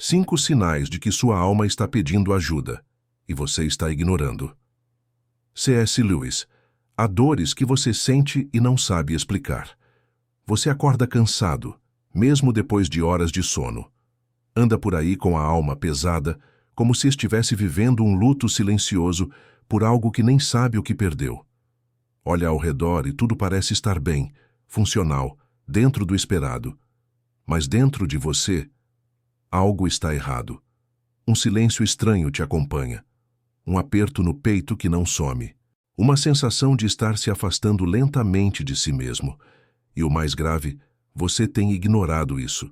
5 sinais de que sua alma está pedindo ajuda, e você está ignorando. C.S. Lewis. Há dores que você sente e não sabe explicar. Você acorda cansado, mesmo depois de horas de sono. Anda por aí com a alma pesada, como se estivesse vivendo um luto silencioso por algo que nem sabe o que perdeu. Olha ao redor e tudo parece estar bem, funcional, dentro do esperado. Mas dentro de você, algo está errado. Um silêncio estranho te acompanha. Um aperto no peito que não some. Uma sensação de estar se afastando lentamente de si mesmo. E o mais grave, você tem ignorado isso.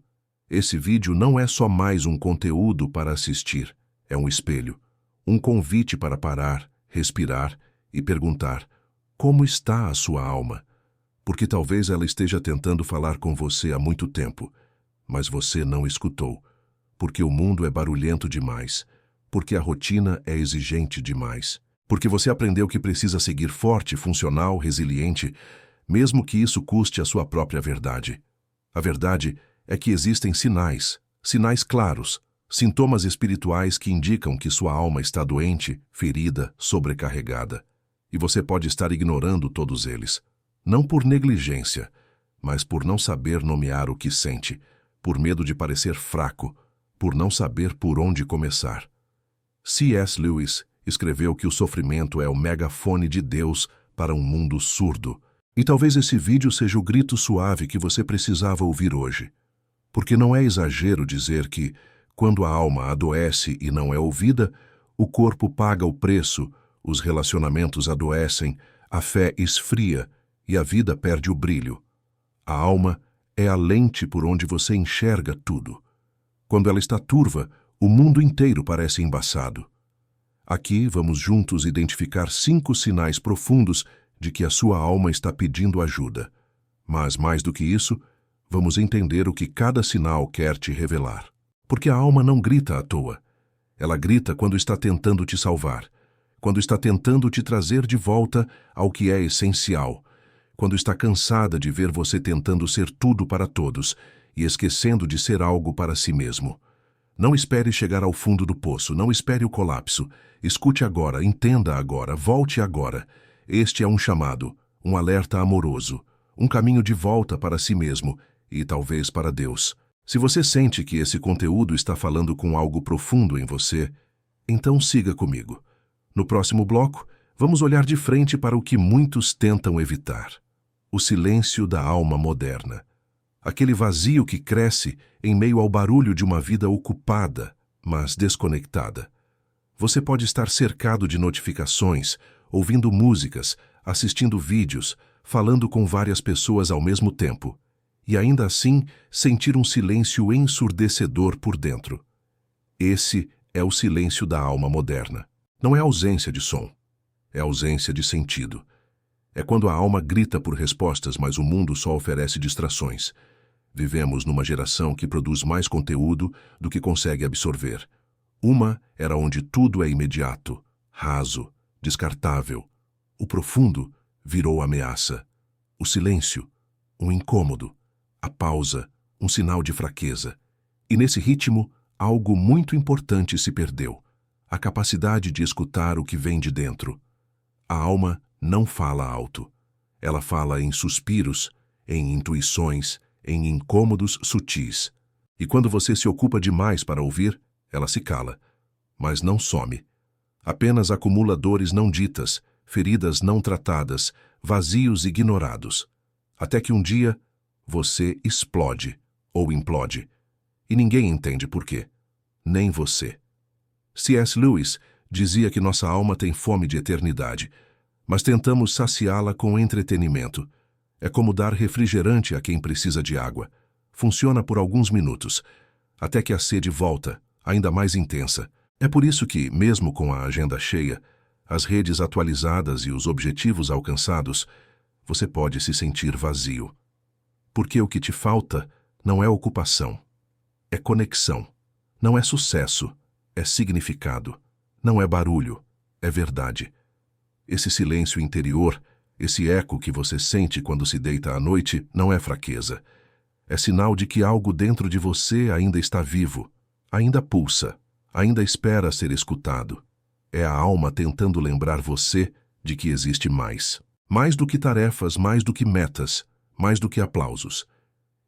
Esse vídeo não é só mais um conteúdo para assistir. É um espelho. Um convite para parar, respirar e perguntar: como está a sua alma? Porque talvez ela esteja tentando falar com você há muito tempo, mas você não escutou. Porque o mundo é barulhento demais. Porque a rotina é exigente demais. Porque você aprendeu que precisa seguir forte, funcional, resiliente, mesmo que isso custe a sua própria verdade. A verdade é que existem sinais claros, sintomas espirituais que indicam que sua alma está doente, ferida, sobrecarregada. E você pode estar ignorando todos eles. Não por negligência, mas por não saber nomear o que sente, por medo de parecer fraco, por não saber por onde começar. C.S. Lewis escreveu que o sofrimento é o megafone de Deus para um mundo surdo. E talvez esse vídeo seja o grito suave que você precisava ouvir hoje. Porque não é exagero dizer que, quando a alma adoece e não é ouvida, o corpo paga o preço, os relacionamentos adoecem, a fé esfria e a vida perde o brilho. A alma é a lente por onde você enxerga tudo. Quando ela está turva, o mundo inteiro parece embaçado. Aqui vamos juntos identificar 5 sinais profundos de que a sua alma está pedindo ajuda. Mas, mais do que isso, vamos entender o que cada sinal quer te revelar. Porque a alma não grita à toa. Ela grita quando está tentando te salvar, quando está tentando te trazer de volta ao que é essencial, quando está cansada de ver você tentando ser tudo para todos e esquecendo de ser algo para si mesmo. Não espere chegar ao fundo do poço, não espere o colapso. Escute agora, entenda agora, volte agora. Este é um chamado, um alerta amoroso, um caminho de volta para si mesmo e talvez para Deus. Se você sente que esse conteúdo está falando com algo profundo em você, então siga comigo. No próximo bloco, vamos olhar de frente para o que muitos tentam evitar. O silêncio da alma moderna. Aquele vazio que cresce em meio ao barulho de uma vida ocupada, mas desconectada. Você pode estar cercado de notificações, ouvindo músicas, assistindo vídeos, falando com várias pessoas ao mesmo tempo, e ainda assim sentir um silêncio ensurdecedor por dentro. Esse é o silêncio da alma moderna. Não é ausência de som, é ausência de sentido. É quando a alma grita por respostas, mas o mundo só oferece distrações. Vivemos numa geração que produz mais conteúdo do que consegue absorver. Uma era onde tudo é imediato, raso, descartável. O profundo virou ameaça. O silêncio, um incômodo. A pausa, um sinal de fraqueza. E nesse ritmo, algo muito importante se perdeu. A capacidade de escutar o que vem de dentro. A alma não fala alto. Ela fala em suspiros, em intuições, em incômodos sutis. E quando você se ocupa demais para ouvir, ela se cala. Mas não some. Apenas acumula dores não ditas, feridas não tratadas, vazios ignorados. Até que um dia, você explode ou implode. E ninguém entende por quê. Nem você. C.S. Lewis dizia que nossa alma tem fome de eternidade, mas tentamos saciá-la com entretenimento. É como dar refrigerante a quem precisa de água. Funciona por alguns minutos, até que a sede volta, ainda mais intensa. É por isso que, mesmo com a agenda cheia, as redes atualizadas e os objetivos alcançados, você pode se sentir vazio. Porque o que te falta não é ocupação, é conexão. Não é sucesso, é significado. Não é barulho, é verdade. Esse silêncio interior, esse eco que você sente quando se deita à noite, não é fraqueza. É sinal de que algo dentro de você ainda está vivo, ainda pulsa, ainda espera ser escutado. É a alma tentando lembrar você de que existe mais. Mais do que tarefas, mais do que metas, mais do que aplausos.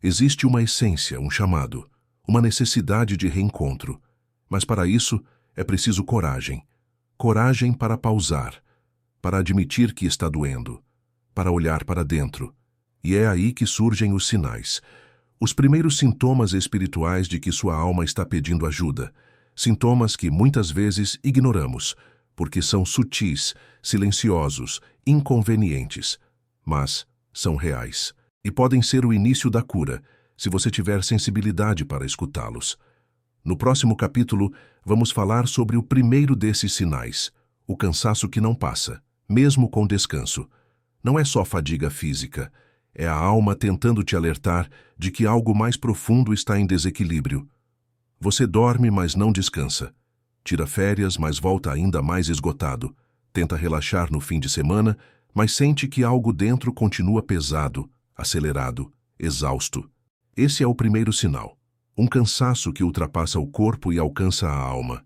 Existe uma essência, um chamado, uma necessidade de reencontro. Mas para isso é preciso coragem. Coragem para pausar, para admitir que está doendo, para olhar para dentro. E é aí que surgem os sinais. Os primeiros sintomas espirituais de que sua alma está pedindo ajuda. Sintomas que muitas vezes ignoramos, porque são sutis, silenciosos, inconvenientes, mas são reais. E podem ser o início da cura, se você tiver sensibilidade para escutá-los. No próximo capítulo, vamos falar sobre o primeiro desses sinais, o cansaço que não passa, mesmo com descanso. Não é só fadiga física, é a alma tentando te alertar de que algo mais profundo está em desequilíbrio. Você dorme, mas não descansa. Tira férias, mas volta ainda mais esgotado. Tenta relaxar no fim de semana, mas sente que algo dentro continua pesado, acelerado, exausto. Esse é o primeiro sinal. Um cansaço que ultrapassa o corpo e alcança a alma.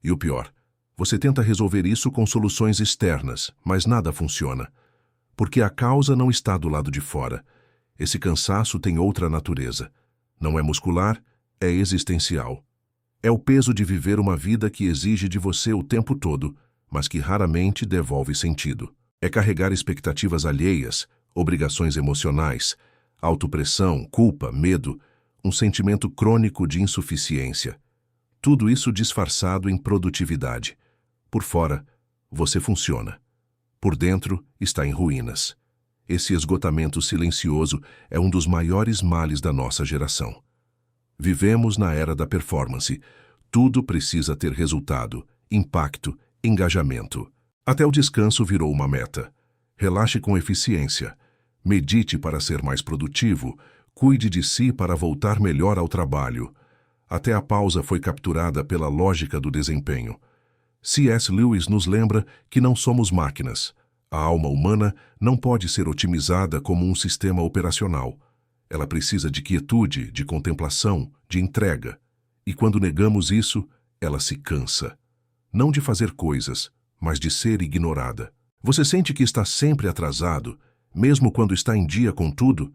E o pior, você tenta resolver isso com soluções externas, mas nada funciona. Porque a causa não está do lado de fora. Esse cansaço tem outra natureza. Não é muscular, é existencial. É o peso de viver uma vida que exige de você o tempo todo, mas que raramente devolve sentido. É carregar expectativas alheias, obrigações emocionais, autopressão, culpa, medo, um sentimento crônico de insuficiência. Tudo isso disfarçado em produtividade. Por fora, você funciona. Por dentro, está em ruínas. Esse esgotamento silencioso é um dos maiores males da nossa geração. Vivemos na era da performance. Tudo precisa ter resultado, impacto, engajamento. Até o descanso virou uma meta. Relaxe com eficiência. Medite para ser mais produtivo. Cuide de si para voltar melhor ao trabalho. Até a pausa foi capturada pela lógica do desempenho. C.S. Lewis nos lembra que não somos máquinas. A alma humana não pode ser otimizada como um sistema operacional. Ela precisa de quietude, de contemplação, de entrega. E quando negamos isso, ela se cansa. Não de fazer coisas, mas de ser ignorada. Você sente que está sempre atrasado, mesmo quando está em dia com tudo?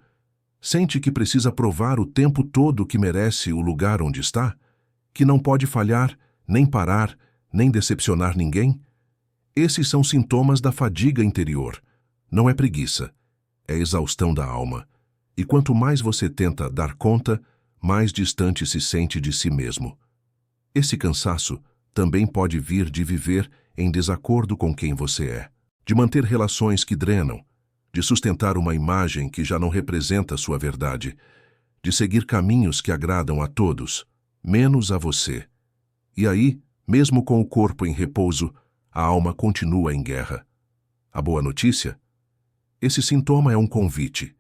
Sente que precisa provar o tempo todo que merece o lugar onde está? Que não pode falhar, nem parar, nem decepcionar ninguém? Esses são sintomas da fadiga interior. Não é preguiça, é exaustão da alma. E quanto mais você tenta dar conta, mais distante se sente de si mesmo. Esse cansaço também pode vir de viver em desacordo com quem você é, de manter relações que drenam, de sustentar uma imagem que já não representa sua verdade, de seguir caminhos que agradam a todos, menos a você. E aí, mesmo com o corpo em repouso, a alma continua em guerra. A boa notícia? Esse sintoma é um convite,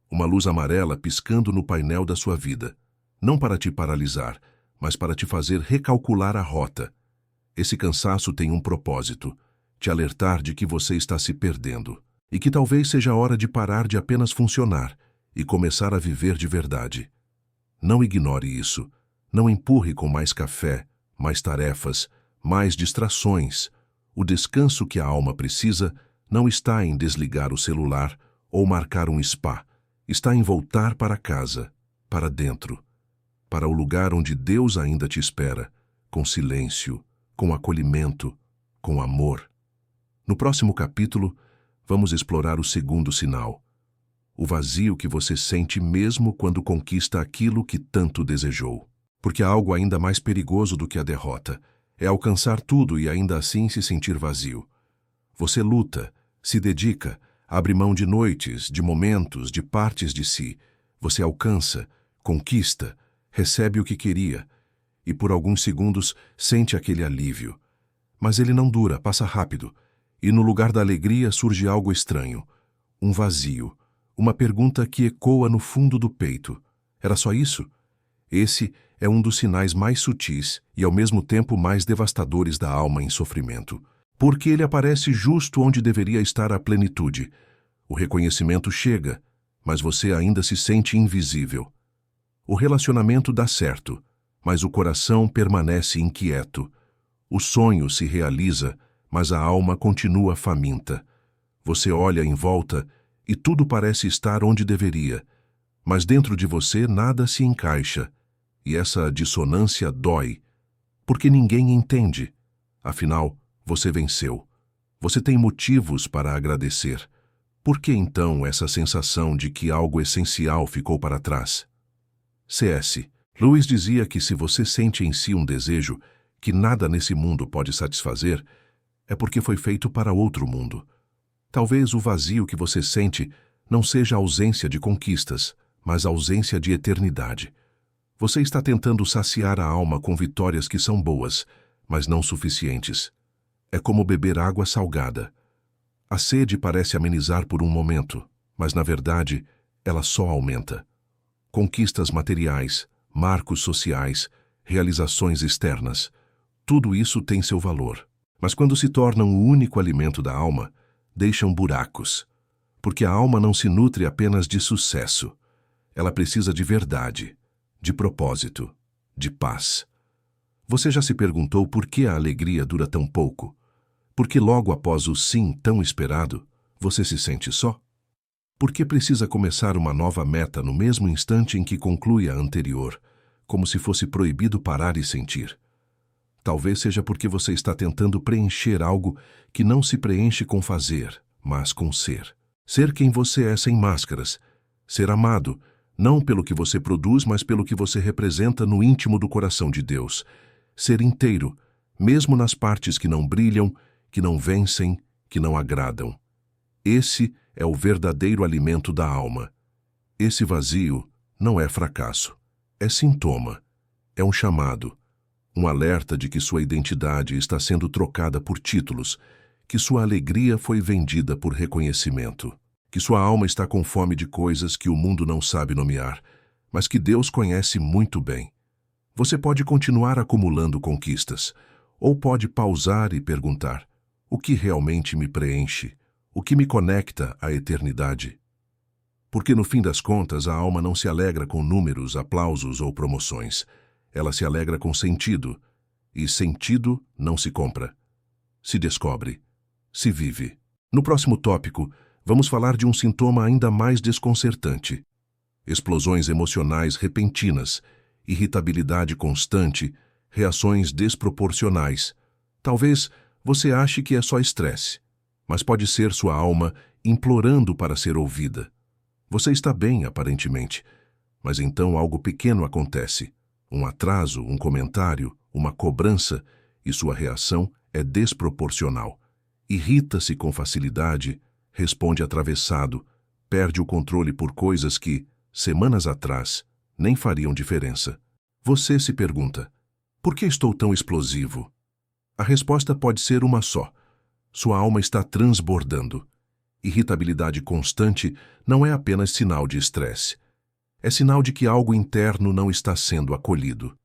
uma luz amarela piscando no painel da sua vida, não para te paralisar, mas para te fazer recalcular a rota. Esse cansaço tem um propósito, te alertar de que você está se perdendo, e que talvez seja a hora de parar de apenas funcionar e começar a viver de verdade. Não ignore isso. Não empurre com mais café, mais tarefas, mais distrações. O descanso que a alma precisa não está em desligar o celular ou marcar um spa. Está em voltar para casa, para dentro, para o lugar onde Deus ainda te espera, com silêncio, com acolhimento, com amor. No próximo capítulo, vamos explorar o segundo sinal, o vazio que você sente mesmo quando conquista aquilo que tanto desejou. Porque há algo ainda mais perigoso do que a derrota, é alcançar tudo e ainda assim se sentir vazio. Você luta, se dedica, abre mão de noites, de momentos, de partes de si. Você alcança, conquista, recebe o que queria e por alguns segundos sente aquele alívio. Mas ele não dura, passa rápido. E no lugar da alegria surge algo estranho, um vazio, uma pergunta que ecoa no fundo do peito. Era só isso? Esse é um dos sinais mais sutis e ao mesmo tempo mais devastadores da alma em sofrimento. Porque ele aparece justo onde deveria estar a plenitude. O reconhecimento chega, mas você ainda se sente invisível. O relacionamento dá certo, mas o coração permanece inquieto. O sonho se realiza, mas a alma continua faminta. Você olha em volta e tudo parece estar onde deveria, mas dentro de você nada se encaixa, e essa dissonância dói, porque ninguém entende. Afinal, você venceu. Você tem motivos para agradecer. Por que então essa sensação de que algo essencial ficou para trás? C.S. Lewis dizia que se você sente em si um desejo que nada nesse mundo pode satisfazer, é porque foi feito para outro mundo. Talvez o vazio que você sente não seja ausência de conquistas, mas ausência de eternidade. Você está tentando saciar a alma com vitórias que são boas, mas não suficientes. É como beber água salgada. A sede parece amenizar por um momento, mas na verdade ela só aumenta. Conquistas materiais, marcos sociais, realizações externas, tudo isso tem seu valor. Mas quando se tornam o único alimento da alma, deixam buracos. Porque a alma não se nutre apenas de sucesso. Ela precisa de verdade, de propósito, de paz. Você já se perguntou por que a alegria dura tão pouco? Porque logo após o sim tão esperado, você se sente só? Por que precisa começar uma nova meta no mesmo instante em que conclui a anterior, como se fosse proibido parar e sentir? Talvez seja porque você está tentando preencher algo que não se preenche com fazer, mas com ser. Ser quem você é sem máscaras. Ser amado, não pelo que você produz, mas pelo que você representa no íntimo do coração de Deus. Ser inteiro, mesmo nas partes que não brilham, que não vencem, que não agradam. Esse é o verdadeiro alimento da alma. Esse vazio não é fracasso, é sintoma, é um chamado, um alerta de que sua identidade está sendo trocada por títulos, que sua alegria foi vendida por reconhecimento, que sua alma está com fome de coisas que o mundo não sabe nomear, mas que Deus conhece muito bem. Você pode continuar acumulando conquistas, ou pode pausar e perguntar: o que realmente me preenche? O que me conecta à eternidade? Porque no fim das contas a alma não se alegra com números, aplausos ou promoções. Ela se alegra com sentido, e sentido não se compra. Se descobre, se vive. No próximo tópico, vamos falar de um sintoma ainda mais desconcertante: explosões emocionais repentinas, irritabilidade constante, reações desproporcionais. Talvez você ache que é só estresse, mas pode ser sua alma implorando para ser ouvida. Você está bem, aparentemente, mas então algo pequeno acontece. Um atraso, um comentário, uma cobrança, e sua reação é desproporcional. Irrita-se com facilidade, responde atravessado, perde o controle por coisas que, semanas atrás, nem fariam diferença. Você se pergunta: por que estou tão explosivo? A resposta pode ser uma só: sua alma está transbordando. Irritabilidade constante não é apenas sinal de estresse. É sinal de que algo interno não está sendo acolhido.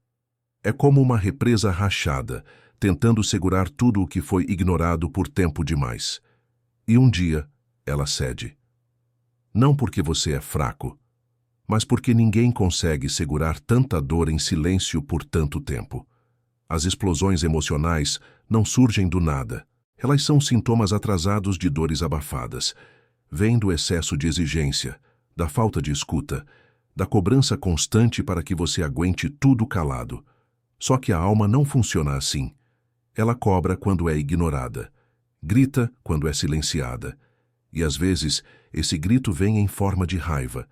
É como uma represa rachada, tentando segurar tudo o que foi ignorado por tempo demais. E um dia, ela cede. Não porque você é fraco, mas porque ninguém consegue segurar tanta dor em silêncio por tanto tempo. As explosões emocionais não surgem do nada. Elas são sintomas atrasados de dores abafadas. Vêm do excesso de exigência, da falta de escuta, da cobrança constante para que você aguente tudo calado. Só que a alma não funciona assim. Ela cobra quando é ignorada, grita quando é silenciada. E às vezes, esse grito vem em forma de raiva.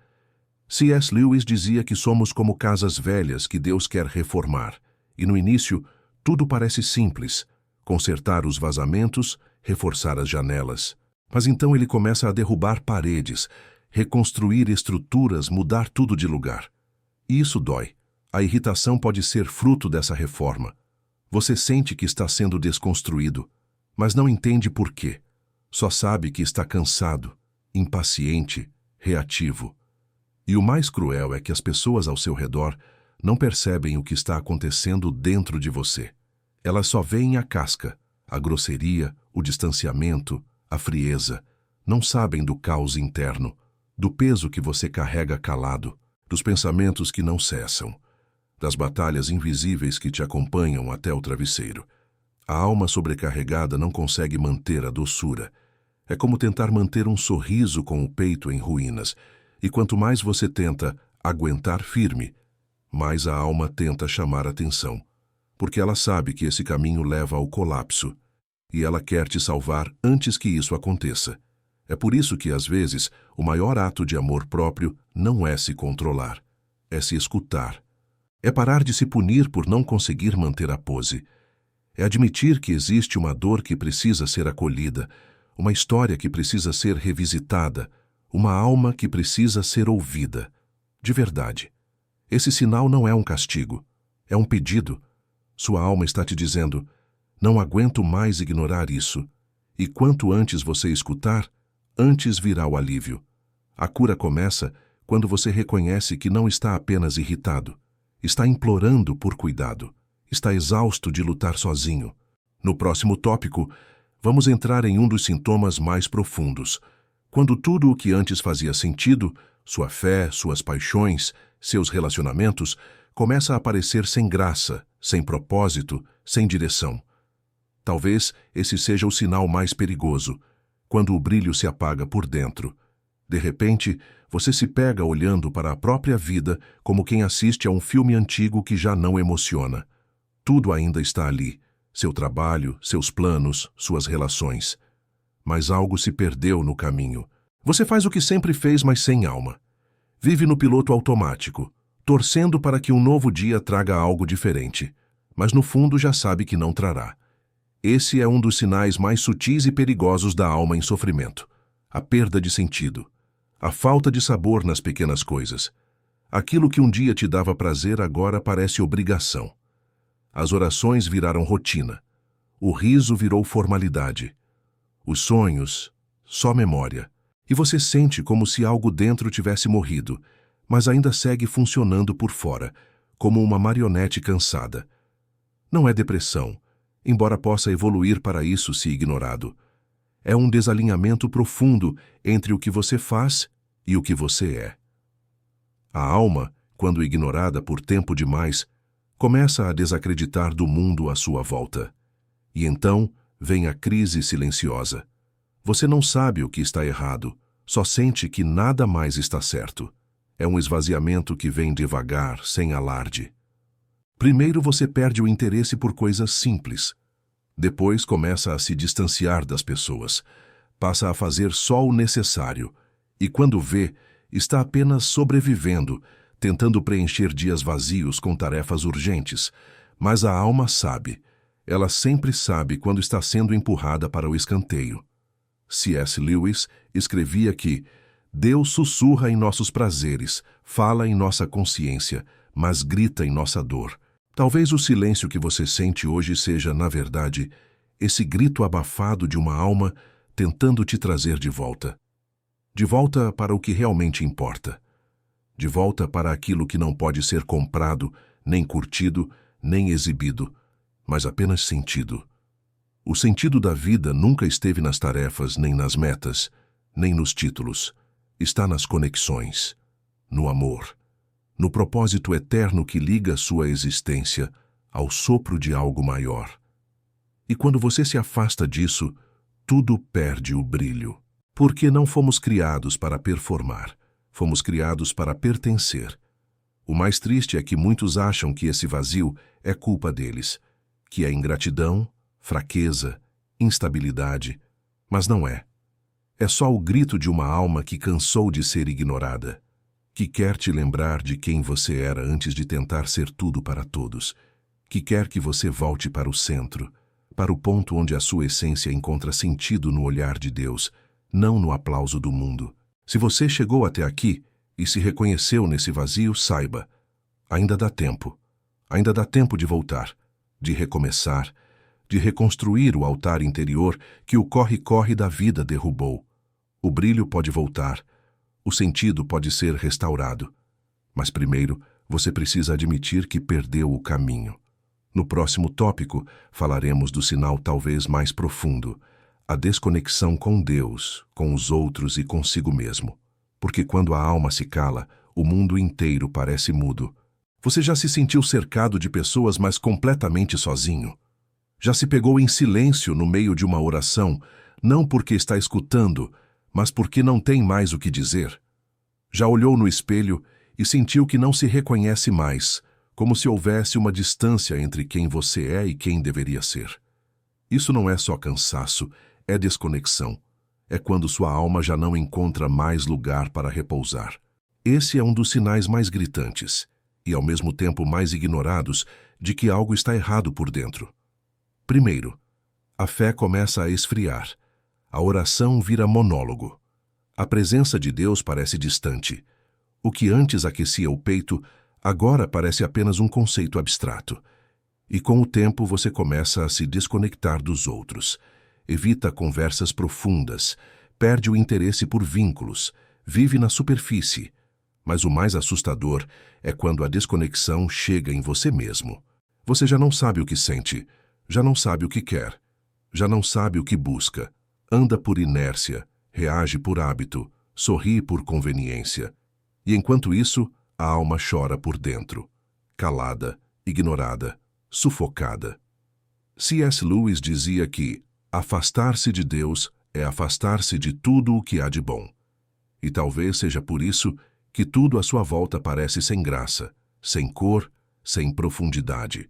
C.S. Lewis dizia que somos como casas velhas que Deus quer reformar. E no início, tudo parece simples: consertar os vazamentos, reforçar as janelas. Mas então ele começa a derrubar paredes, reconstruir estruturas, mudar tudo de lugar. E isso dói. A irritação pode ser fruto dessa reforma. Você sente que está sendo desconstruído, mas não entende por quê. Só sabe que está cansado, impaciente, reativo. E o mais cruel é que as pessoas ao seu redor não percebem o que está acontecendo dentro de você. Elas só veem a casca, a grosseria, o distanciamento, a frieza. Não sabem do caos interno, do peso que você carrega calado, dos pensamentos que não cessam. das batalhas invisíveis que te acompanham até o travesseiro. A alma sobrecarregada não consegue manter a doçura. É como tentar manter um sorriso com o peito em ruínas, e quanto mais você tenta aguentar firme, mais a alma tenta chamar atenção, porque ela sabe que esse caminho leva ao colapso, e ela quer te salvar antes que isso aconteça. É por isso que, às vezes, o maior ato de amor próprio não é se controlar, é se escutar. É parar de se punir por não conseguir manter a pose. É admitir que existe uma dor que precisa ser acolhida, uma história que precisa ser revisitada, uma alma que precisa ser ouvida. De verdade. Esse sinal não é um castigo, é um pedido. Sua alma está te dizendo: não aguento mais ignorar isso. E quanto antes você escutar, antes virá o alívio. A cura começa quando você reconhece que não está apenas irritado, está implorando por cuidado, está exausto de lutar sozinho. No próximo tópico, vamos entrar em um dos sintomas mais profundos, quando tudo o que antes fazia sentido, sua fé, suas paixões, seus relacionamentos, começa a aparecer sem graça, sem propósito, sem direção. Talvez esse seja o sinal mais perigoso, quando o brilho se apaga por dentro. De repente, você se pega olhando para a própria vida como quem assiste a um filme antigo que já não emociona. Tudo ainda está ali, seu trabalho, seus planos, suas relações. Mas algo se perdeu no caminho. Você faz o que sempre fez, mas sem alma. Vive no piloto automático, torcendo para que um novo dia traga algo diferente, mas no fundo já sabe que não trará. Esse é um dos sinais mais sutis e perigosos da alma em sofrimento. A perda de sentido. A falta de sabor nas pequenas coisas. Aquilo que um dia te dava prazer agora parece obrigação. As orações viraram rotina. O riso virou formalidade. Os sonhos, só memória. E você sente como se algo dentro tivesse morrido, mas ainda segue funcionando por fora, como uma marionete cansada. Não é depressão, embora possa evoluir para isso se ignorado. É um desalinhamento profundo entre o que você faz e o que você é. A alma, quando ignorada por tempo demais, começa a desacreditar do mundo à sua volta. E então vem a crise silenciosa. Você não sabe o que está errado, só sente que nada mais está certo. É um esvaziamento que vem devagar, sem alarde. Primeiro você perde o interesse por coisas simples. Depois começa a se distanciar das pessoas. Passa a fazer só o necessário. E quando vê, está apenas sobrevivendo, tentando preencher dias vazios com tarefas urgentes. Mas a alma sabe. Ela sempre sabe quando está sendo empurrada para o escanteio. C.S. Lewis escrevia que Deus sussurra em nossos prazeres, fala em nossa consciência, mas grita em nossa dor. Talvez o silêncio que você sente hoje seja, na verdade, esse grito abafado de uma alma tentando te trazer de volta. De volta para o que realmente importa. De volta para aquilo que não pode ser comprado, nem curtido, nem exibido, mas apenas sentido. O sentido da vida nunca esteve nas tarefas, nem nas metas, nem nos títulos. Está nas conexões, no amor, no propósito eterno que liga sua existência ao sopro de algo maior. E quando você se afasta disso, tudo perde o brilho. Porque não fomos criados para performar, fomos criados para pertencer. O mais triste é que muitos acham que esse vazio é culpa deles, que é ingratidão, fraqueza, instabilidade, mas não é. É só o grito de uma alma que cansou de ser ignorada, que quer te lembrar de quem você era antes de tentar ser tudo para todos, que quer que você volte para o centro, para o ponto onde a sua essência encontra sentido no olhar de Deus, não no aplauso do mundo. Se você chegou até aqui e se reconheceu nesse vazio, saiba, ainda dá tempo. Ainda dá tempo de voltar, de recomeçar, de reconstruir o altar interior que o corre-corre da vida derrubou. O brilho pode voltar, o sentido pode ser restaurado. Mas primeiro, você precisa admitir que perdeu o caminho. No próximo tópico, falaremos do sinal talvez mais profundo, a desconexão com Deus, com os outros e consigo mesmo. Porque quando a alma se cala, o mundo inteiro parece mudo. Você já se sentiu cercado de pessoas, mas completamente sozinho? Já se pegou em silêncio no meio de uma oração, não porque está escutando, mas porque não tem mais o que dizer? Já olhou no espelho e sentiu que não se reconhece mais, como se houvesse uma distância entre quem você é e quem deveria ser? Isso não é só cansaço, é desconexão. É quando sua alma já não encontra mais lugar para repousar. Esse é um dos sinais mais gritantes, e ao mesmo tempo mais ignorados, de que algo está errado por dentro. Primeiro, a fé começa a esfriar. A oração vira monólogo. A presença de Deus parece distante. O que antes aquecia o peito, agora parece apenas um conceito abstrato. E com o tempo você começa a se desconectar dos outros. Evita conversas profundas, perde o interesse por vínculos, vive na superfície. Mas o mais assustador é quando a desconexão chega em você mesmo. Você já não sabe o que sente, já não sabe o que quer, já não sabe o que busca, anda por inércia, reage por hábito, sorri por conveniência. E enquanto isso, a alma chora por dentro, calada, ignorada, sufocada. C.S. Lewis dizia que afastar-se de Deus é afastar-se de tudo o que há de bom. E talvez seja por isso que tudo à sua volta parece sem graça, sem cor, sem profundidade.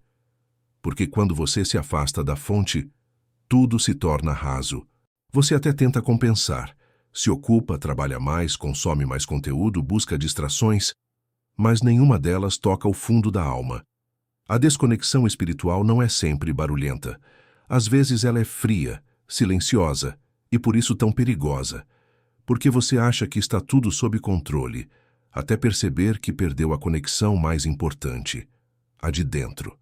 Porque quando você se afasta da fonte, tudo se torna raso. Você até tenta compensar, se ocupa, trabalha mais, consome mais conteúdo, busca distrações, mas nenhuma delas toca o fundo da alma. A desconexão espiritual não é sempre barulhenta. Às vezes ela é fria, silenciosa e por isso tão perigosa. Porque você acha que está tudo sob controle, até perceber que perdeu a conexão mais importante, a de dentro.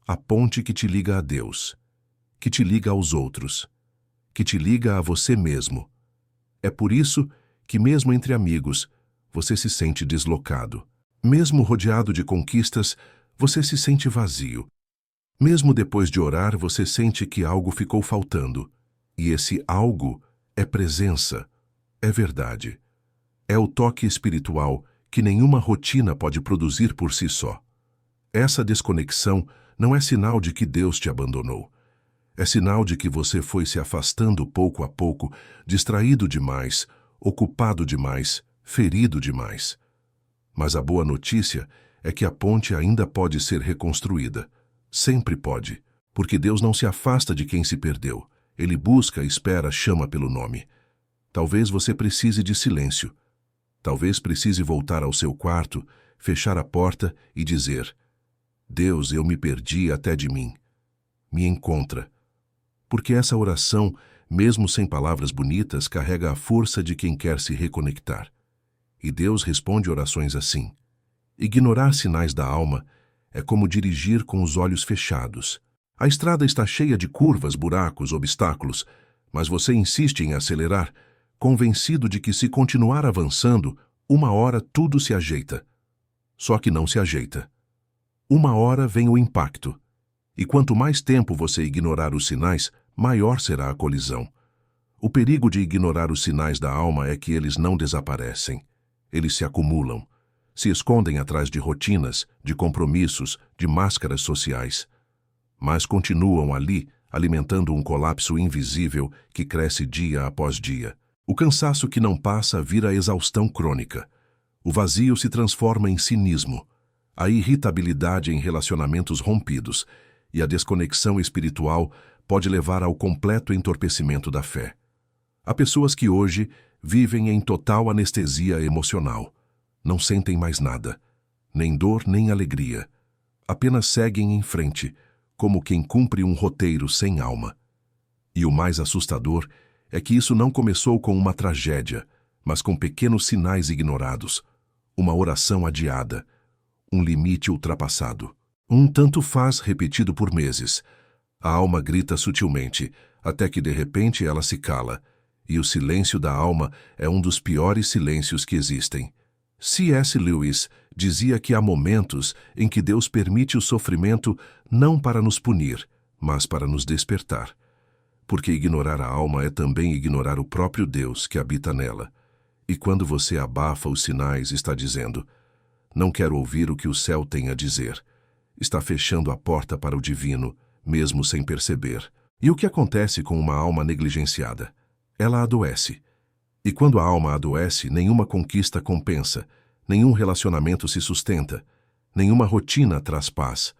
A ponte que te liga a Deus, que te liga aos outros, que te liga a você mesmo. É por isso que, mesmo entre amigos, você se sente deslocado. Mesmo rodeado de conquistas, você se sente vazio. Mesmo depois de orar, você sente que algo ficou faltando. E esse algo é presença, é verdade. É o toque espiritual que nenhuma rotina pode produzir por si só. Essa desconexão não é sinal de que Deus te abandonou. É sinal de que você foi se afastando pouco a pouco, distraído demais, ocupado demais, ferido demais. Mas a boa notícia é que a ponte ainda pode ser reconstruída. Sempre pode, porque Deus não se afasta de quem se perdeu. Ele busca, espera, chama pelo nome. Talvez você precise de silêncio. Talvez precise voltar ao seu quarto, fechar a porta e dizer: Deus, eu me perdi até de mim. Me encontra. Porque essa oração, mesmo sem palavras bonitas, carrega a força de quem quer se reconectar. E Deus responde orações assim. Ignorar sinais da alma é como dirigir com os olhos fechados. A estrada está cheia de curvas, buracos, obstáculos, mas você insiste em acelerar, convencido de que se continuar avançando, uma hora tudo se ajeita. Só que não se ajeita. Uma hora vem o impacto. E quanto mais tempo você ignorar os sinais, maior será a colisão. O perigo de ignorar os sinais da alma é que eles não desaparecem. Eles se acumulam. Se escondem atrás de rotinas, de compromissos, de máscaras sociais. Mas continuam ali, alimentando um colapso invisível que cresce dia após dia. O cansaço que não passa vira exaustão crônica. O vazio se transforma em cinismo. A irritabilidade em relacionamentos rompidos e a desconexão espiritual pode levar ao completo entorpecimento da fé. Há pessoas que hoje vivem em total anestesia emocional. Não sentem mais nada, nem dor nem alegria. Apenas seguem em frente, como quem cumpre um roteiro sem alma. E o mais assustador é que isso não começou com uma tragédia, mas com pequenos sinais ignorados, uma oração adiada, um limite ultrapassado. Um tanto faz repetido por meses. A alma grita sutilmente, até que de repente ela se cala, e o silêncio da alma é um dos piores silêncios que existem. C.S. Lewis dizia que há momentos em que Deus permite o sofrimento não para nos punir, mas para nos despertar. Porque ignorar a alma é também ignorar o próprio Deus que habita nela. E quando você abafa os sinais, está dizendo: Não quer ouvir o que o céu tem a dizer. Está fechando a porta para o divino, mesmo sem perceber. E o que acontece com uma alma negligenciada? Ela adoece. E quando a alma adoece, nenhuma conquista compensa, nenhum relacionamento se sustenta, nenhuma rotina traz paz.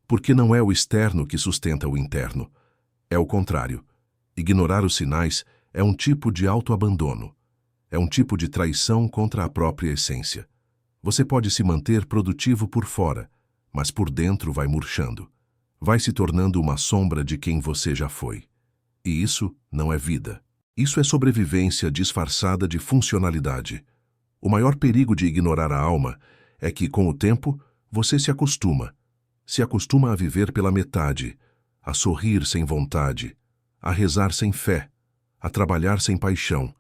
Porque não é o externo que sustenta o interno. É o contrário. Ignorar os sinais é um tipo de autoabandono. É um tipo de traição contra a própria essência. Você pode se manter produtivo por fora, mas por dentro vai murchando. Vai se tornando uma sombra de quem você já foi. E isso não é vida. Isso é sobrevivência disfarçada de funcionalidade. O maior perigo de ignorar a alma é que, com o tempo, você se acostuma. Se acostuma a viver pela metade, a sorrir sem vontade, a rezar sem fé, a trabalhar sem paixão.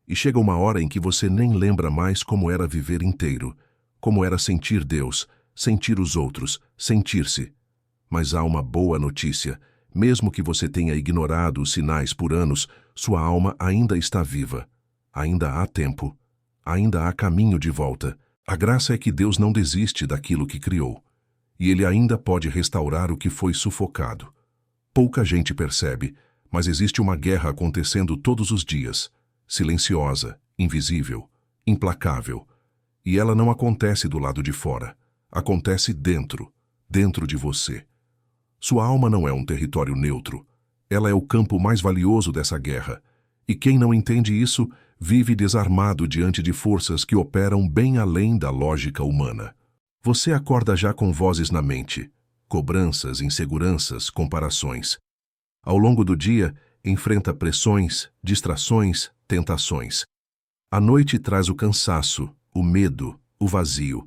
E chega uma hora em que você nem lembra mais como era viver inteiro, como era sentir Deus, sentir os outros, sentir-se. Mas há uma boa notícia. Mesmo que você tenha ignorado os sinais por anos, sua alma ainda está viva. Ainda há tempo. Ainda há caminho de volta. A graça é que Deus não desiste daquilo que criou. E Ele ainda pode restaurar o que foi sufocado. Pouca gente percebe, mas existe uma guerra acontecendo todos os dias. Silenciosa, invisível, implacável. E ela não acontece do lado de fora. Acontece dentro de você. Sua alma não é um território neutro. Ela é o campo mais valioso dessa guerra. E quem não entende isso, vive desarmado diante de forças que operam bem além da lógica humana. Você acorda já com vozes na mente, cobranças, inseguranças, comparações. Ao longo do dia, enfrenta pressões, distrações, tentações. A noite traz o cansaço, o medo, o vazio.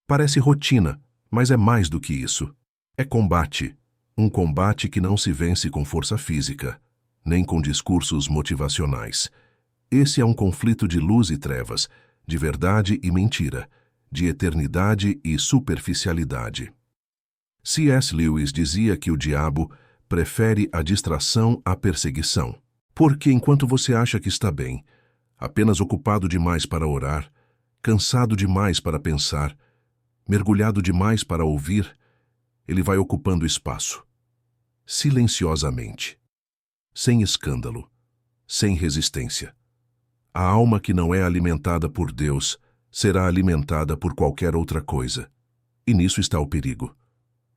Parece rotina, mas é mais do que isso. É combate. Um combate que não se vence com força física, nem com discursos motivacionais. Esse é um conflito de luz e trevas, de verdade e mentira, de eternidade e superficialidade. C.S. Lewis dizia que o diabo prefere a distração à perseguição. Porque enquanto você acha que está bem, apenas ocupado demais para orar, cansado demais para pensar, mergulhado demais para ouvir, ele vai ocupando espaço. Silenciosamente. Sem escândalo. Sem resistência. A alma que não é alimentada por Deus será alimentada por qualquer outra coisa. E nisso está o perigo.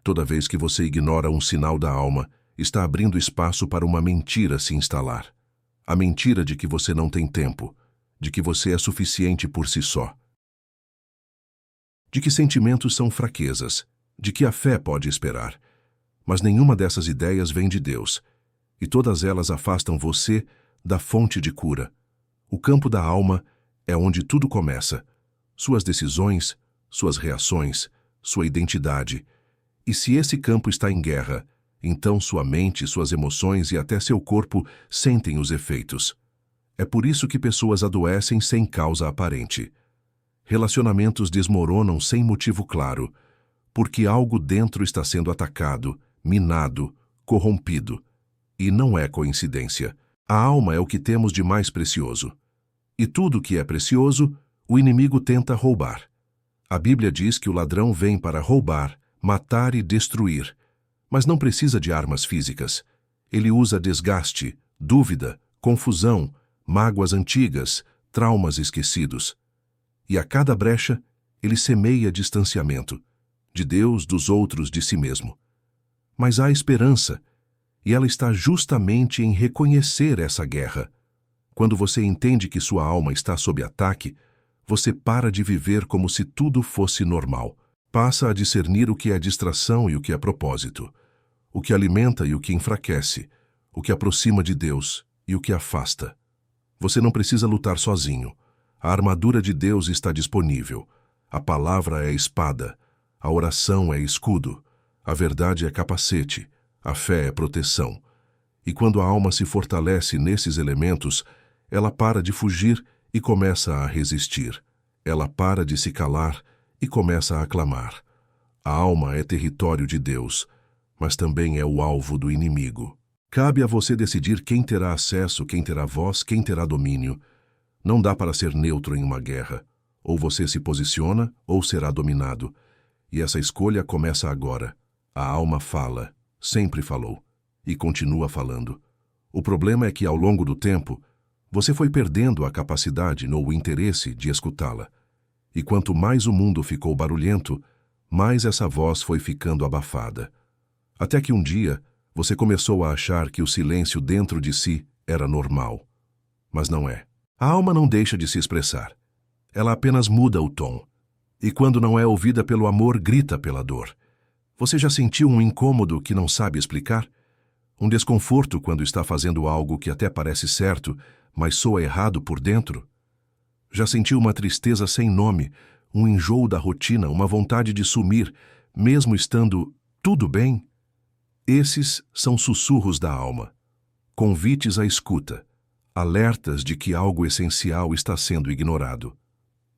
Toda vez que você ignora um sinal da alma, está abrindo espaço para uma mentira se instalar. A mentira de que você não tem tempo, de que você é suficiente por si só. De que sentimentos são fraquezas, de que a fé pode esperar. Mas nenhuma dessas ideias vem de Deus, e todas elas afastam você da fonte de cura. O campo da alma é onde tudo começa. Suas decisões, suas reações, sua identidade. E se esse campo está em guerra, então sua mente, suas emoções e até seu corpo sentem os efeitos. É por isso que pessoas adoecem sem causa aparente. Relacionamentos desmoronam sem motivo claro, porque algo dentro está sendo atacado, minado, corrompido. E não é coincidência. A alma é o que temos de mais precioso. E tudo que é precioso, o inimigo tenta roubar. A Bíblia diz que o ladrão vem para roubar, matar e destruir. Mas não precisa de armas físicas. Ele usa desgaste, dúvida, confusão, mágoas antigas, traumas esquecidos. E a cada brecha, ele semeia distanciamento. De Deus, dos outros, de si mesmo. Mas há esperança, e ela está justamente em reconhecer essa guerra. Quando você entende que sua alma está sob ataque, você para de viver como se tudo fosse normal. Passa a discernir o que é distração e o que é propósito, o que alimenta e o que enfraquece, o que aproxima de Deus e o que afasta. Você não precisa lutar sozinho. A armadura de Deus está disponível. A palavra é espada, a oração é escudo, a verdade é capacete, a fé é proteção. E quando a alma se fortalece nesses elementos, ela para de fugir e começa a resistir. Ela para de se calar e começa a clamar. A alma é território de Deus, mas também é o alvo do inimigo. Cabe a você decidir quem terá acesso, quem terá voz, quem terá domínio. Não dá para ser neutro em uma guerra. Ou você se posiciona, ou será dominado. E essa escolha começa agora. A alma fala, sempre falou, e continua falando. O problema é que, ao longo do tempo, você foi perdendo a capacidade ou o interesse de escutá-la. E quanto mais o mundo ficou barulhento, mais essa voz foi ficando abafada. Até que um dia, você começou a achar que o silêncio dentro de si era normal. Mas não é. A alma não deixa de se expressar. Ela apenas muda o tom. E quando não é ouvida pelo amor, grita pela dor. Você já sentiu um incômodo que não sabe explicar? Um desconforto quando está fazendo algo que até parece certo, mas soa errado por dentro? Já sentiu uma tristeza sem nome, um enjoo da rotina, uma vontade de sumir, mesmo estando tudo bem? Esses são sussurros da alma, convites à escuta, alertas de que algo essencial está sendo ignorado.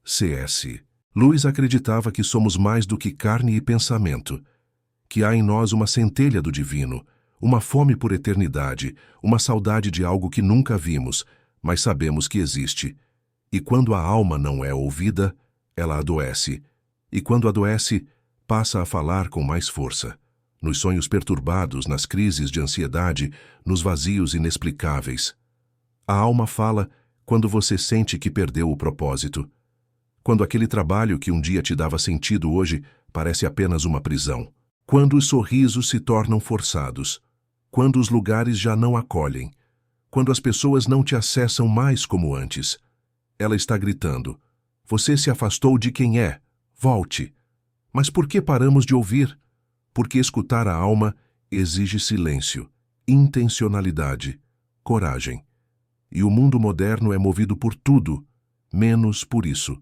C.S. Lewis acreditava que somos mais do que carne e pensamento, que há em nós uma centelha do divino, uma fome por eternidade, uma saudade de algo que nunca vimos, mas sabemos que existe. E quando a alma não é ouvida, ela adoece. E quando adoece, passa a falar com mais força. Nos sonhos perturbados, nas crises de ansiedade, nos vazios inexplicáveis. A alma fala quando você sente que perdeu o propósito. Quando aquele trabalho que um dia te dava sentido hoje parece apenas uma prisão. Quando os sorrisos se tornam forçados. Quando os lugares já não acolhem. Quando as pessoas não te acessam mais como antes. Ela está gritando. Você se afastou de quem é. Volte. Mas por que paramos de ouvir? Porque escutar a alma exige silêncio, intencionalidade, coragem. E o mundo moderno é movido por tudo, menos por isso.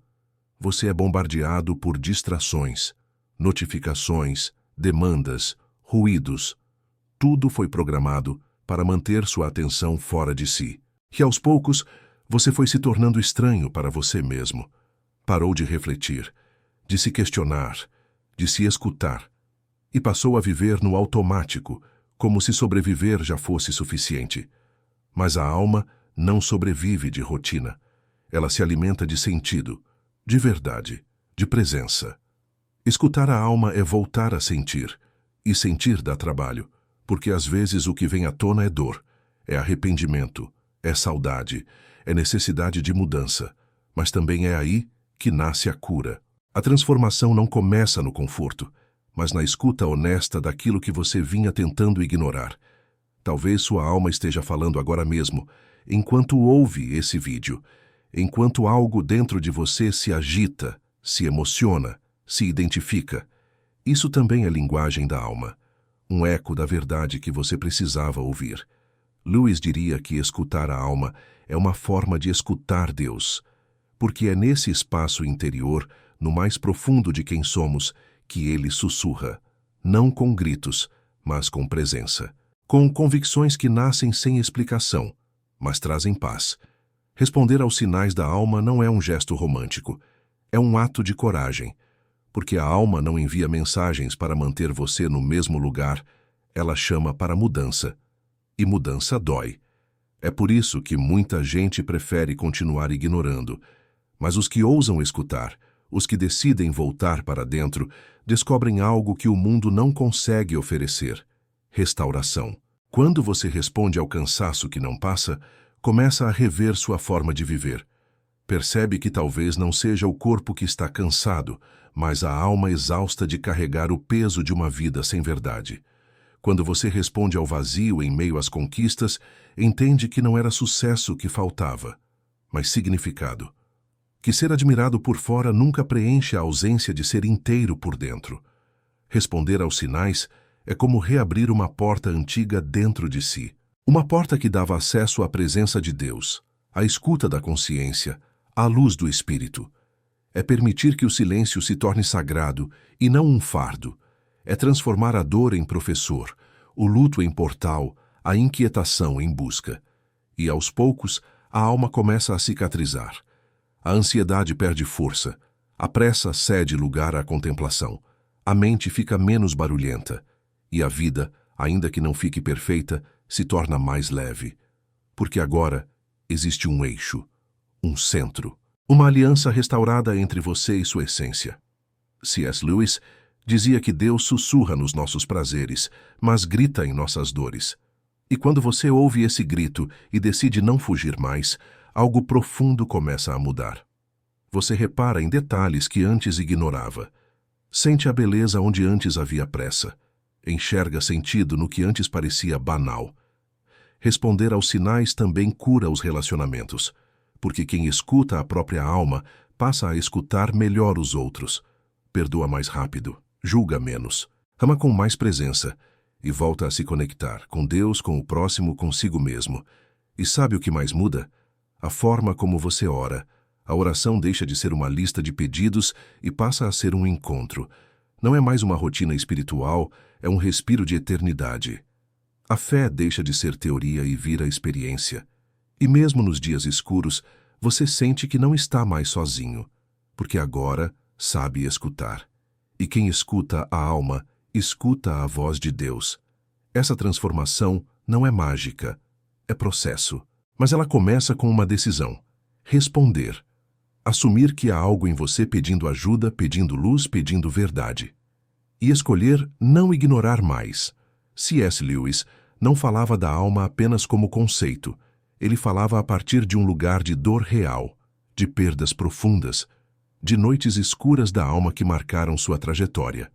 Você é bombardeado por distrações, notificações, demandas, ruídos. Tudo foi programado para manter sua atenção fora de si. E aos poucos, você foi se tornando estranho para você mesmo. Parou de refletir, de se questionar, de se escutar. E passou a viver no automático, como se sobreviver já fosse suficiente. Mas a alma não sobrevive de rotina. Ela se alimenta de sentido, de verdade, de presença. Escutar a alma é voltar a sentir, e sentir dá trabalho, porque às vezes o que vem à tona é dor, é arrependimento, é saudade, é necessidade de mudança, mas também é aí que nasce a cura. A transformação não começa no conforto, mas na escuta honesta daquilo que você vinha tentando ignorar. Talvez sua alma esteja falando agora mesmo, enquanto ouve esse vídeo, enquanto algo dentro de você se agita, se emociona, se identifica. Isso também é linguagem da alma, um eco da verdade que você precisava ouvir. Lewis diria que escutar a alma é uma forma de escutar Deus, porque é nesse espaço interior, no mais profundo de quem somos, que ele sussurra, não com gritos, mas com presença, com convicções que nascem sem explicação, mas trazem paz. Responder aos sinais da alma não é um gesto romântico, é um ato de coragem, porque a alma não envia mensagens para manter você no mesmo lugar, ela chama para mudança, e mudança dói. É por isso que muita gente prefere continuar ignorando, mas os que ousam escutar, os que decidem voltar para dentro, descobrem algo que o mundo não consegue oferecer: restauração. Quando você responde ao cansaço que não passa, começa a rever sua forma de viver. Percebe que talvez não seja o corpo que está cansado, mas a alma exausta de carregar o peso de uma vida sem verdade. Quando você responde ao vazio em meio às conquistas, entende que não era sucesso que faltava, mas significado. Que ser admirado por fora nunca preenche a ausência de ser inteiro por dentro. Responder aos sinais é como reabrir uma porta antiga dentro de si. Uma porta que dava acesso à presença de Deus, à escuta da consciência, à luz do Espírito. É permitir que o silêncio se torne sagrado e não um fardo. É transformar a dor em professor, o luto em portal, a inquietação em busca. E aos poucos, a alma começa a cicatrizar. A ansiedade perde força, a pressa cede lugar à contemplação, a mente fica menos barulhenta, e a vida, ainda que não fique perfeita, se torna mais leve. Porque agora existe um eixo, um centro, Uma aliança restaurada entre você e sua essência. C.S. Lewis dizia que Deus sussurra nos nossos prazeres, mas grita em nossas dores. E quando você ouve esse grito e decide não fugir mais, algo profundo começa a mudar. Você repara em detalhes que antes ignorava. Sente a beleza onde antes havia pressa. Enxerga sentido no que antes parecia banal. Responder aos sinais também cura os relacionamentos, porque quem escuta a própria alma passa a escutar melhor os outros. Perdoa mais rápido, julga menos, ama com mais presença e volta a se conectar com Deus, com o próximo, consigo mesmo. E sabe o que mais muda? A forma como você ora. A oração deixa de ser uma lista de pedidos e passa a ser um encontro. Não é mais uma rotina espiritual, é um respiro de eternidade. A fé deixa de ser teoria e vira experiência. E mesmo nos dias escuros, você sente que não está mais sozinho, porque agora sabe escutar. E quem escuta a alma, escuta a voz de Deus. Essa transformação não é mágica, é processo. Mas ela começa com uma decisão: responder. Assumir que há algo em você pedindo ajuda, pedindo luz, pedindo verdade. E escolher não ignorar mais. C.S. Lewis não falava da alma apenas como conceito. Ele falava a partir de um lugar de dor real, de perdas profundas, de noites escuras da alma que marcaram sua trajetória.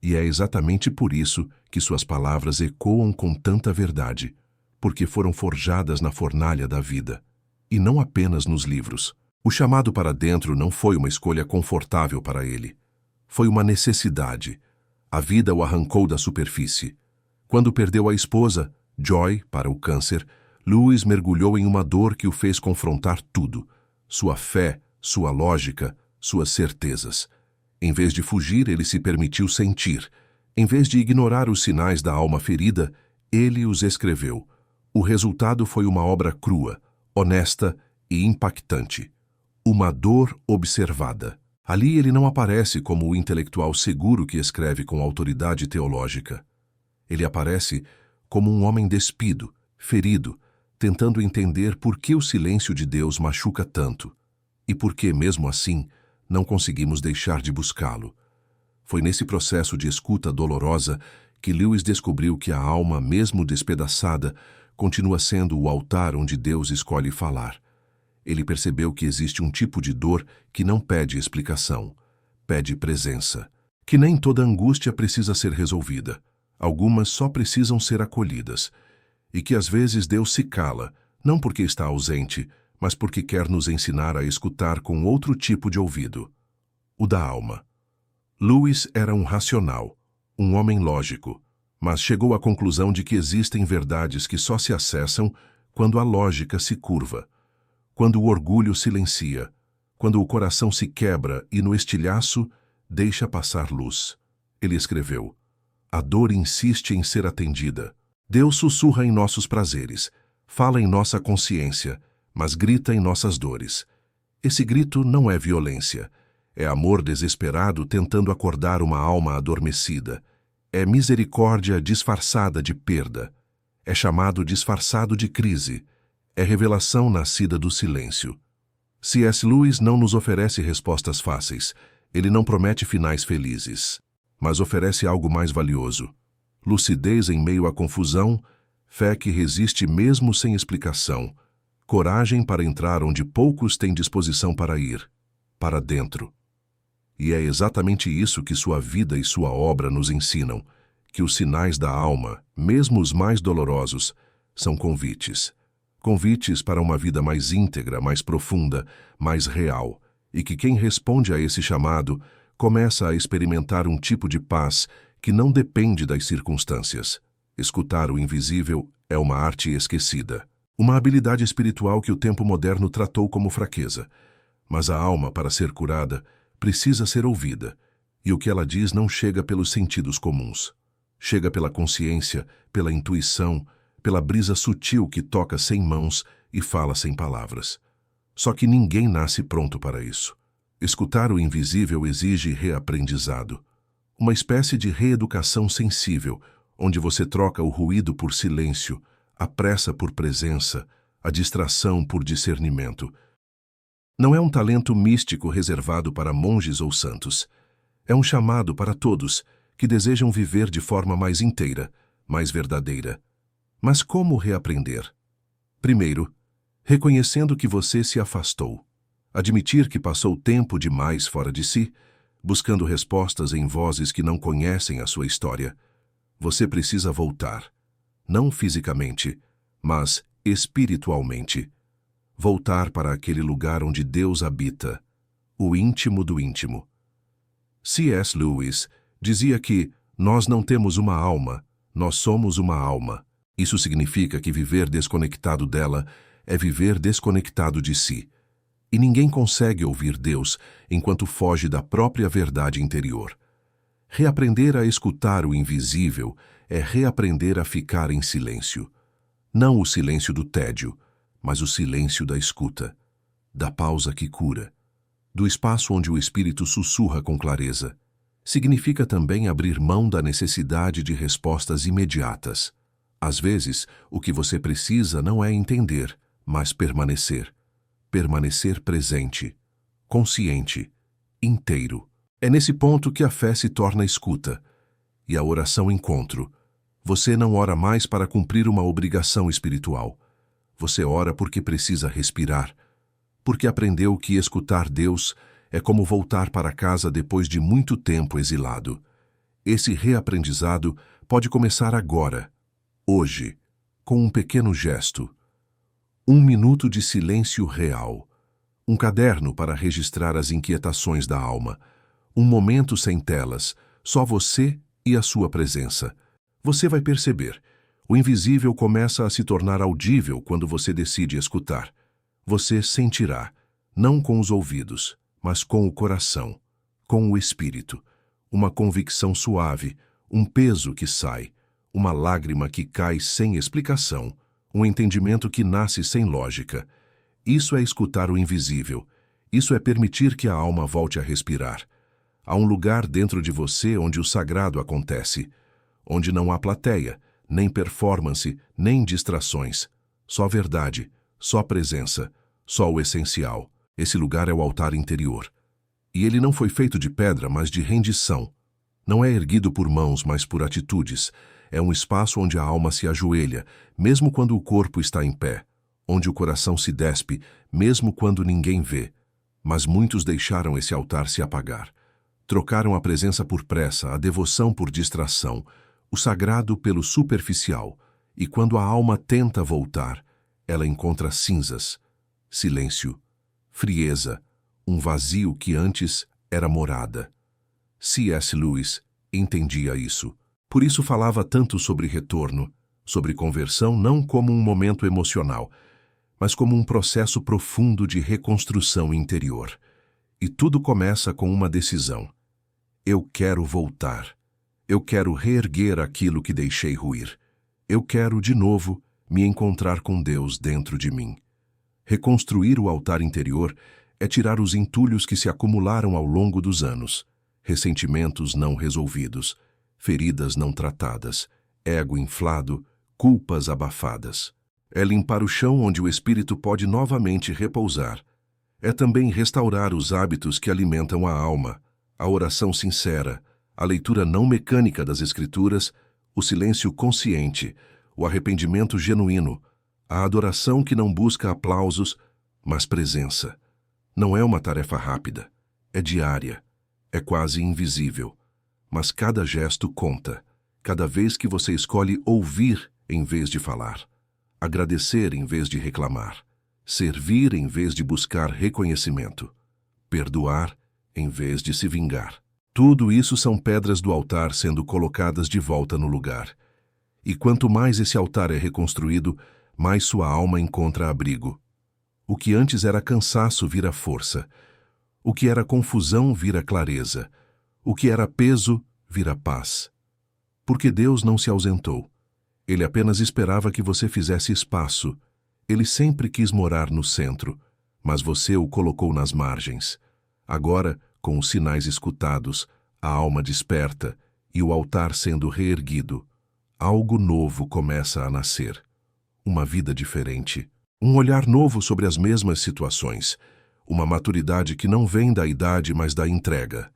E é exatamente por isso que suas palavras ecoam com tanta verdade, porque foram forjadas na fornalha da vida, e não apenas nos livros. O chamado para dentro não foi uma escolha confortável para ele. Foi uma necessidade. A vida o arrancou da superfície. Quando perdeu a esposa, Joy, para o câncer, Lewis mergulhou em uma dor que o fez confrontar tudo: sua fé, sua lógica, suas certezas. Em vez de fugir, ele se permitiu sentir. Em vez de ignorar os sinais da alma ferida, ele os escreveu. O resultado foi uma obra crua, honesta e impactante. Uma dor observada. Ali ele não aparece como o intelectual seguro que escreve com autoridade teológica. Ele aparece como um homem despido, ferido, tentando entender por que o silêncio de Deus machuca tanto e por que, mesmo assim, não conseguimos deixar de buscá-lo. Foi nesse processo de escuta dolorosa que Lewis descobriu que a alma, mesmo despedaçada, continua sendo o altar onde Deus escolhe falar. Ele percebeu que existe um tipo de dor que não pede explicação, pede presença, que nem toda angústia precisa ser resolvida. Algumas só precisam ser acolhidas, e que às vezes Deus se cala, não porque está ausente, mas porque quer nos ensinar a escutar com outro tipo de ouvido, o da alma. Lewis era um racional, um homem lógico, mas chegou à conclusão de que existem verdades que só se acessam quando a lógica se curva, quando o orgulho silencia, quando o coração se quebra e no estilhaço deixa passar luz. Ele escreveu: a dor insiste em ser atendida. Deus sussurra em nossos prazeres, fala em nossa consciência, mas grita em nossas dores. Esse grito não é violência. É amor desesperado tentando acordar uma alma adormecida. É misericórdia disfarçada de perda. É chamado disfarçado de crise. É revelação nascida do silêncio. C.S. Lewis não nos oferece respostas fáceis. Ele não promete finais felizes, mas oferece algo mais valioso: lucidez em meio à confusão, fé que resiste mesmo sem explicação, coragem para entrar onde poucos têm disposição para ir, para dentro. E é exatamente isso que sua vida e sua obra nos ensinam, que os sinais da alma, mesmo os mais dolorosos, são convites. Convites para uma vida mais íntegra, mais profunda, mais real, e que quem responde a esse chamado começa a experimentar um tipo de paz que não depende das circunstâncias. Escutar o invisível é uma arte esquecida, uma habilidade espiritual que o tempo moderno tratou como fraqueza. Mas a alma, para ser curada, precisa ser ouvida, e o que ela diz não chega pelos sentidos comuns. Chega pela consciência, pela intuição, pela brisa sutil que toca sem mãos e fala sem palavras. Só que ninguém nasce pronto para isso. Escutar o invisível exige reaprendizado, uma espécie de reeducação sensível, onde você troca o ruído por silêncio, a pressa por presença, a distração por discernimento. Não é um talento místico reservado para monges ou santos. É um chamado para todos que desejam viver de forma mais inteira, mais verdadeira. Mas como reaprender? Primeiro, reconhecendo que você se afastou. Admitir que passou tempo demais fora de si, buscando respostas em vozes que não conhecem a sua história. Você precisa voltar, não fisicamente, mas espiritualmente. Voltar para aquele lugar onde Deus habita, o íntimo do íntimo. C.S. Lewis dizia que nós não temos uma alma, nós somos uma alma. Isso significa que viver desconectado dela é viver desconectado de si. E ninguém consegue ouvir Deus enquanto foge da própria verdade interior. Reaprender a escutar o invisível é reaprender a ficar em silêncio. Não o silêncio do tédio, mas o silêncio da escuta, da pausa que cura, do espaço onde o espírito sussurra com clareza. Significa também abrir mão da necessidade de respostas imediatas. Às vezes, o que você precisa não é entender, mas permanecer. Permanecer presente, consciente, inteiro. É nesse ponto que a fé se torna escuta e a oração encontro. Você não ora mais para cumprir uma obrigação espiritual. Você ora porque precisa respirar, porque aprendeu que escutar Deus é como voltar para casa depois de muito tempo exilado. Esse reaprendizado pode começar agora, hoje, com um pequeno gesto. 1 minuto de silêncio real. Um caderno para registrar as inquietações da alma. Um momento sem telas, só você e a sua presença. Você vai perceber. O invisível começa a se tornar audível quando você decide escutar. Você sentirá, não com os ouvidos, mas com o coração, com o espírito. Uma convicção suave, um peso que sai, uma lágrima que cai sem explicação, um entendimento que nasce sem lógica. Isso é escutar o invisível. Isso é permitir que a alma volte a respirar. Há um lugar dentro de você onde o sagrado acontece, onde não há plateia, nem performance, nem distrações. Só verdade, só presença, só o essencial. Esse lugar é o altar interior. E ele não foi feito de pedra, mas de rendição. Não é erguido por mãos, mas por atitudes. É um espaço onde a alma se ajoelha, mesmo quando o corpo está em pé, onde o coração se despe, mesmo quando ninguém vê. Mas muitos deixaram esse altar se apagar. Trocaram a presença por pressa, a devoção por distração, o sagrado pelo superficial, e quando a alma tenta voltar, ela encontra cinzas, silêncio, frieza, um vazio que antes era morada. C.S. Lewis entendia isso. Por isso falava tanto sobre retorno, sobre conversão não como um momento emocional, mas como um processo profundo de reconstrução interior. E tudo começa com uma decisão. Eu quero voltar. Eu quero reerguer aquilo que deixei ruir. Eu quero, de novo, me encontrar com Deus dentro de mim. Reconstruir o altar interior é tirar os entulhos que se acumularam ao longo dos anos, ressentimentos não resolvidos, feridas não tratadas, ego inflado, culpas abafadas. É limpar o chão onde o espírito pode novamente repousar. É também restaurar os hábitos que alimentam a alma, a oração sincera, a leitura não mecânica das Escrituras, o silêncio consciente, o arrependimento genuíno, a adoração que não busca aplausos, mas presença. Não é uma tarefa rápida, é diária, é quase invisível. Mas cada gesto conta, cada vez que você escolhe ouvir em vez de falar, agradecer em vez de reclamar, servir em vez de buscar reconhecimento, perdoar em vez de se vingar. Tudo isso são pedras do altar sendo colocadas de volta no lugar. E quanto mais esse altar é reconstruído, mais sua alma encontra abrigo. O que antes era cansaço vira força. O que era confusão vira clareza. O que era peso vira paz. Porque Deus não se ausentou. Ele apenas esperava que você fizesse espaço. Ele sempre quis morar no centro, mas você o colocou nas margens. Agora, com os sinais escutados, a alma desperta e o altar sendo reerguido, algo novo começa a nascer. Uma vida diferente. Um olhar novo sobre as mesmas situações. uma maturidade que não vem da idade, mas da entrega.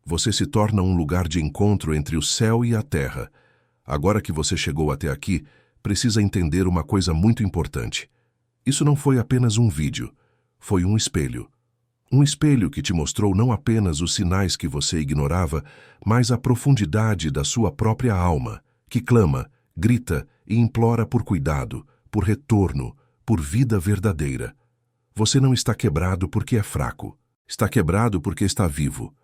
Você se torna um lugar de encontro entre o céu e a terra. Agora que você chegou até aqui, precisa entender uma coisa muito importante. Isso não foi apenas um vídeo, foi um espelho. Um espelho que te mostrou não apenas os sinais que você ignorava, mas a profundidade da sua própria alma, que clama, grita e implora por cuidado, por retorno, por vida verdadeira. Você não está quebrado porque é fraco. Está quebrado porque está vivo.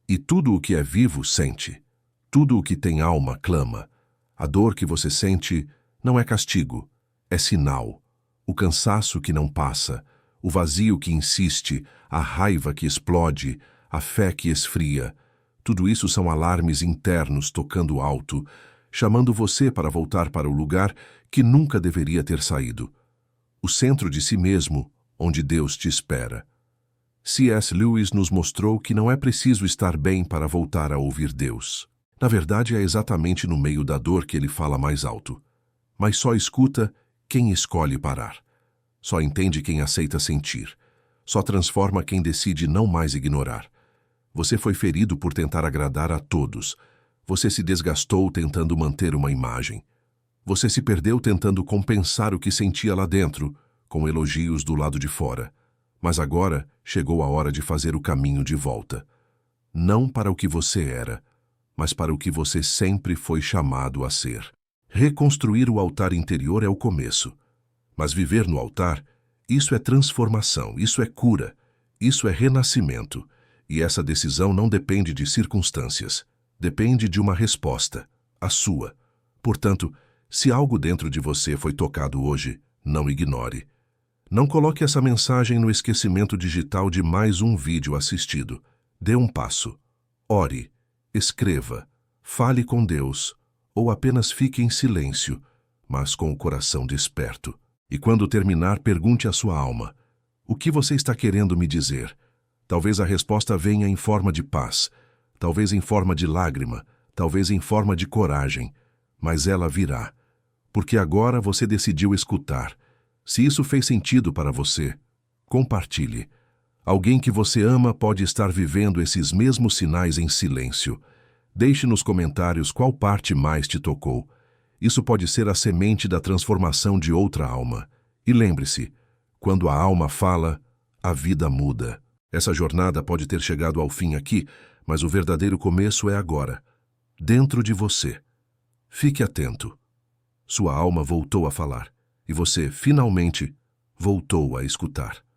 E tudo o que é vivo sente. Tudo o que tem alma clama. A dor que você sente não é castigo, é sinal. O cansaço que não passa, o vazio que insiste, a raiva que explode, a fé que esfria. Tudo isso são alarmes internos tocando alto, chamando você para voltar para o lugar que nunca deveria ter saído. O centro de si mesmo, onde Deus te espera. C.S. Lewis nos mostrou que não é preciso estar bem para voltar a ouvir Deus. Na verdade, é exatamente no meio da dor que ele fala mais alto. Mas só escuta quem escolhe parar. Só entende quem aceita sentir. Só transforma quem decide não mais ignorar. Você foi ferido por tentar agradar a todos. Você se desgastou tentando manter uma imagem. Você se perdeu tentando compensar o que sentia lá dentro, com elogios do lado de fora. Mas agora chegou a hora de fazer o caminho de volta. Não para o que você era, mas para o que você sempre foi chamado a ser. Reconstruir o altar interior é o começo. Mas viver no altar, isso é transformação, isso é cura, isso é renascimento. E essa decisão não depende de circunstâncias. Depende de uma resposta, a sua. Portanto, se algo dentro de você foi tocado hoje, não ignore. Não coloque essa mensagem no esquecimento digital de mais um vídeo assistido. Dê um passo. Ore, escreva, fale com Deus, ou apenas fique em silêncio, mas com o coração desperto. E quando terminar, pergunte à sua alma: o que você está querendo me dizer? Talvez a resposta venha em forma de paz, talvez em forma de lágrima, talvez em forma de coragem, mas ela virá. Porque agora você decidiu escutar. Se isso fez sentido para você, compartilhe. Alguém que você ama pode estar vivendo esses mesmos sinais em silêncio. Deixe nos comentários qual parte mais te tocou. Isso pode ser a semente da transformação de outra alma. E lembre-se, quando a alma fala, a vida muda. Essa jornada pode ter chegado ao fim aqui, mas o verdadeiro começo é agora, dentro de você. Fique atento. Sua alma voltou a falar, e você, finalmente, voltou a escutar.